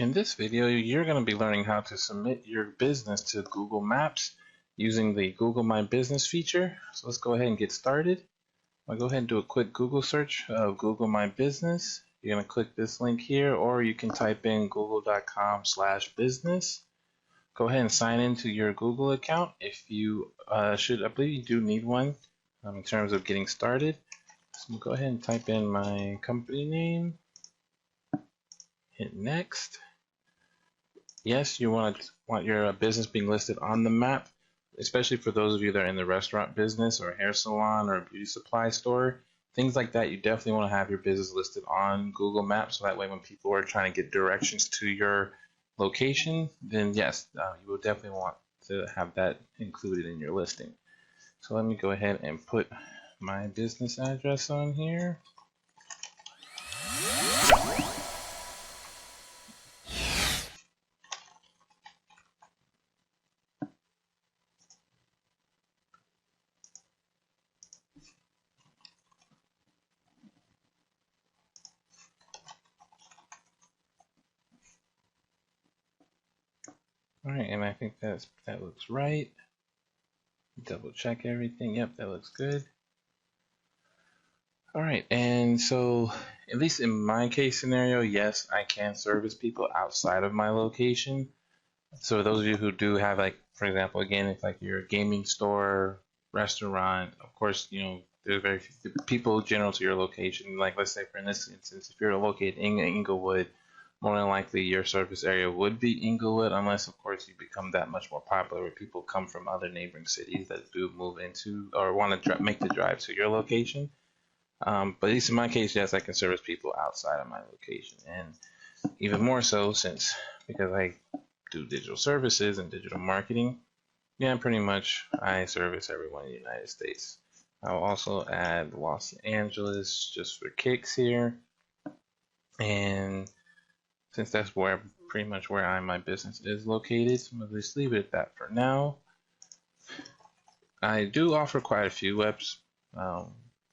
In this video, you're going to be learning how to submit your business to Google Maps using the Google My Business feature. So let's go ahead and get started. I'll go ahead and do a quick Google search of Google My Business. You're going to click this link here, or you can type in google.com/business. Go ahead and sign into your Google account. If you I believe you do need one in terms of getting started. So go ahead and type in my company name. Hit next. Yes, you want your business being listed on the map, especially for those of you that are in the restaurant business or a hair salon or a beauty supply store. Things like that, you definitely want to have your business listed on Google Maps, so that way when people are trying to get directions to your location, then yes, you will definitely want to have that included in your listing. So let me go ahead and put my business address on here. All right, and I think that looks right. Double check everything. Yep, that looks good. All right, and so at least in my case scenario, yes, I can service people outside of my location. So those of you who do have, like, for example, again, if like you're a gaming store, restaurant, of course, you know, there's very few people general to your location. Like, let's say for this instance, if you're located in Inglewood, more than likely your service area would be Inglewood, unless of course you become that much more popular where people come from other neighboring cities that do move into or want to make the drive to your location. But at least in my case, yes, I can service people outside of my location, and even more so because I do digital services and digital marketing. Yeah, pretty much I service everyone in the United States. I'll also add Los Angeles just for kicks here, and since that's pretty much where my business is located, so I'm going to just leave it at that for now. I do offer quite a few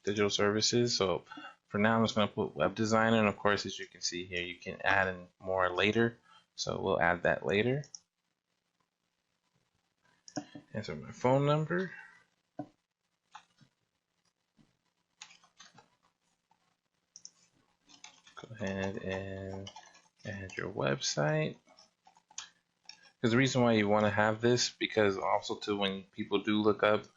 digital services, so for now I'm just going to put web designer, and of course, as you can see here, you can add in more later, so we'll add that later. Enter my phone number. Go ahead and add your website. Because the reason why you want to have this, because also too, when people do look up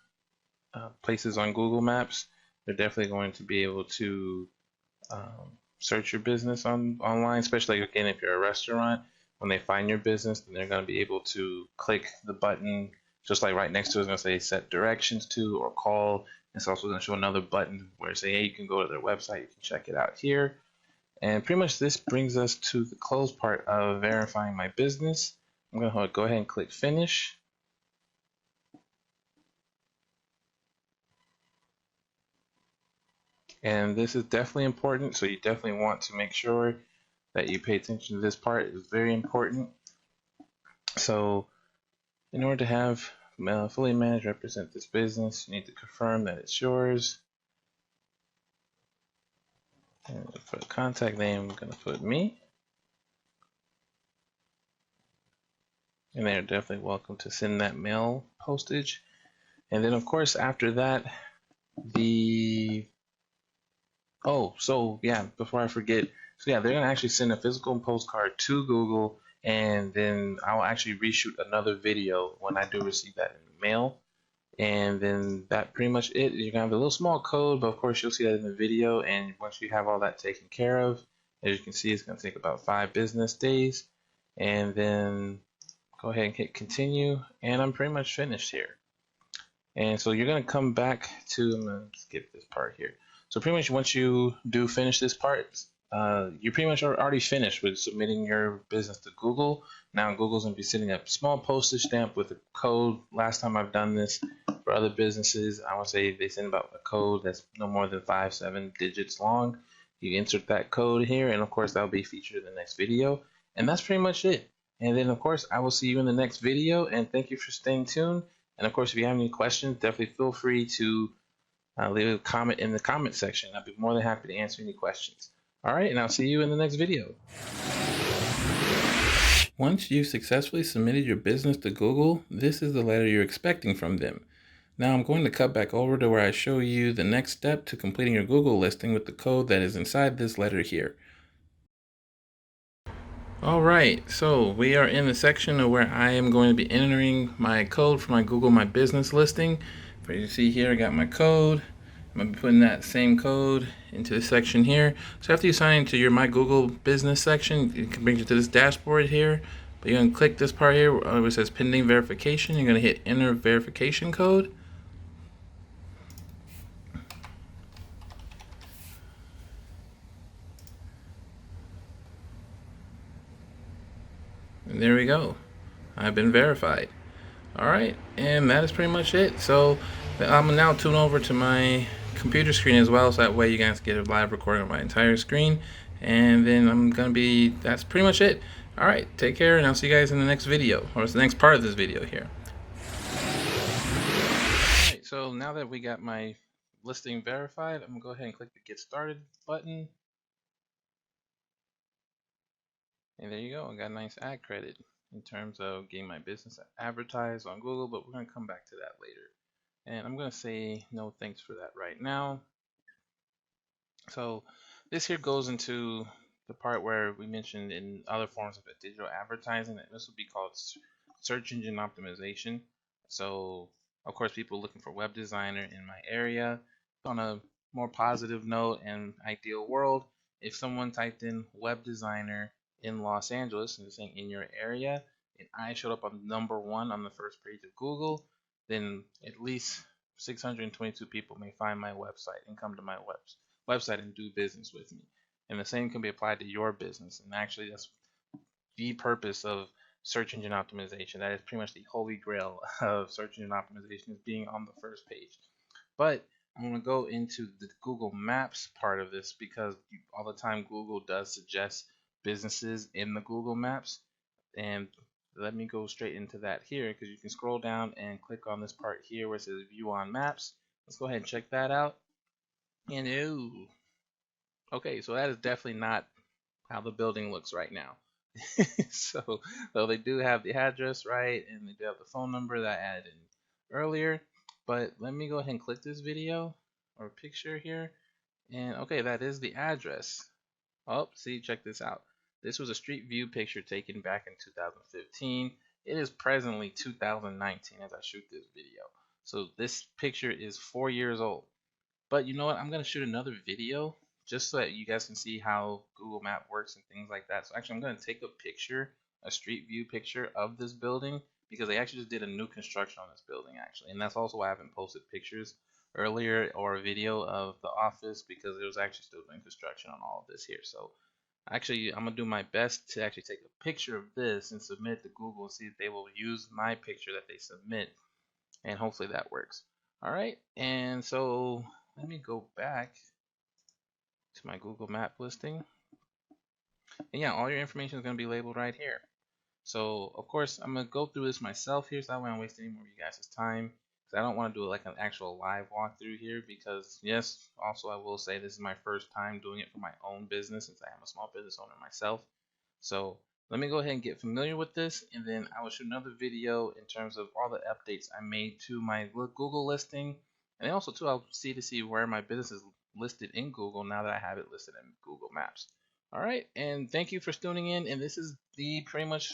places on Google Maps, they're definitely going to be able to search your business online, especially again if you're a restaurant. When they find your business, then they're going to be able to click the button, just like right next to it, it's going to say set directions to or call. It's also going to show another button where it say, hey, you can go to their website, you can check it out here. And pretty much this brings us to the close part of verifying my business. I'm going to go ahead and click finish. And this is definitely important, so you definitely want to make sure that you pay attention to this part. It's very important. So in order to have fully managed represent this business, you need to confirm that it's yours. And for the contact name, I'm going to put me. And they're definitely welcome to send that mail postage. And then of course after that, before I forget, so yeah, they're gonna actually send a physical postcard to Google, and then I'll actually reshoot another video when I do receive that in the mail. And then that pretty much it. You're gonna have a little small code, but of course you'll see that in the video. And once you have all that taken care of, as you can see, it's gonna take about 5 business days. And then go ahead and hit continue, and I'm pretty much finished here. And so you're gonna come back to, I'm gonna skip this part here. So pretty much once you do finish this part, you pretty much are already finished with submitting your business to Google. Now Google's gonna be sending a small postage stamp with a code. Last time I've done this for other businesses, I would say they send about a code that's no more than 5-7 digits long. You insert that code here, and of course that'll be featured in the next video. And that's pretty much it. And then of course I will see you in the next video, and thank you for staying tuned. And of course, if you have any questions, definitely feel free to leave a comment in the comment section. I'll be more than happy to answer any questions. All right, and I'll see you in the next video. Once you've successfully submitted your business to Google, this is the letter you're expecting from them. Now I'm going to cut back over to where I show you the next step to completing your Google listing with the code that is inside this letter here. Alright, so we are in the section of where I am going to be entering my code for my Google My Business listing. As you see here, I got my code. I'm going to be putting that same code into this section here. So after you sign into your My Google Business section, it can bring you to this dashboard here. But you're going to click this part here where it says pending verification. You're going to hit enter verification code. And there we go. I've been verified. Alright, and that is pretty much it. So I'm gonna now tune over to my computer screen as well, so that way you guys get a live recording of my entire screen. And then that's pretty much it. Alright, take care, and I'll see you guys in the next video, or the next part of this video here. Alright, so now that we got my listing verified, I'm gonna go ahead and click the Get Started button. And there you go, I got a nice ad credit in terms of getting my business advertised on Google, but we're going to come back to that later. And I'm going to say no thanks for that right now. So this here goes into the part where we mentioned in other forms of digital advertising that this would be called search engine optimization. So of course, people looking for web designer in my area. On a more positive note and ideal world, if someone typed in web designer in Los Angeles and saying in your area, and I showed up on #1 on the first page of Google, then at least 622 people may find my website and come to my website and do business with me. And the same can be applied to your business. And actually, that's the purpose of search engine optimization. That is pretty much the holy grail of search engine optimization, is being on the first page. But I'm going to go into the Google Maps part of this because all the time Google does suggest businesses in the Google Maps. And let me go straight into that here, because you can scroll down and click on this part here where it says View on Maps. Let's go ahead and check that out. And ooh, okay, so that is definitely not how the building looks right now. so, so they do have the address right, and they do have the phone number that I added in earlier. But let me go ahead and click this video or picture here. And okay, that is the address. Oh, see, check this out. This was a street view picture taken back in 2015. It is presently 2019 as I shoot this video. So this picture is 4 years old. But you know what? I'm going to shoot another video just so that you guys can see how Google Map works and things like that. So actually, I'm going to take a picture, a street view picture of this building, because they actually just did a new construction on this building actually. And that's also why I haven't posted pictures earlier or a video of the office, because it was actually still doing construction on all of this here. So actually, I'm going to do my best to actually take a picture of this and submit to Google and see if they will use my picture that they submit, and hopefully that works. All right, and so let me go back to my Google Map listing. And yeah, all your information is going to be labeled right here. So of course, I'm going to go through this myself here, so that way I don't waste any more of you guys' time. Because I don't want to do like an actual live walkthrough here, because yes, also I will say this is my first time doing it for my own business, since I am a small business owner myself. So let me go ahead and get familiar with this, and then I will shoot another video in terms of all the updates I made to my Google listing. And also too, I'll see where my business is listed in Google now that I have it listed in Google Maps. All right, and thank you for tuning in. And this is the pretty much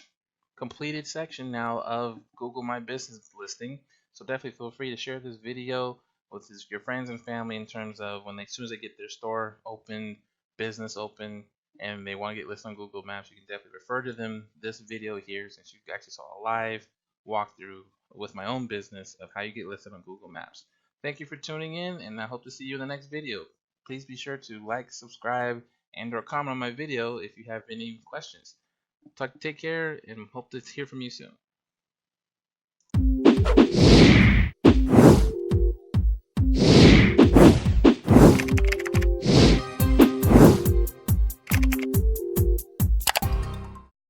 completed section now of Google My Business listing. So definitely feel free to share this video with your friends and family in terms of when as soon as they get their store open, business open, and they want to get listed on Google Maps, you can definitely refer to them this video here, since you actually saw a live walkthrough with my own business of how you get listed on Google Maps. Thank you for tuning in, and I hope to see you in the next video. Please be sure to like, subscribe, and or comment on my video if you have any questions. Take care, and hope to hear from you soon.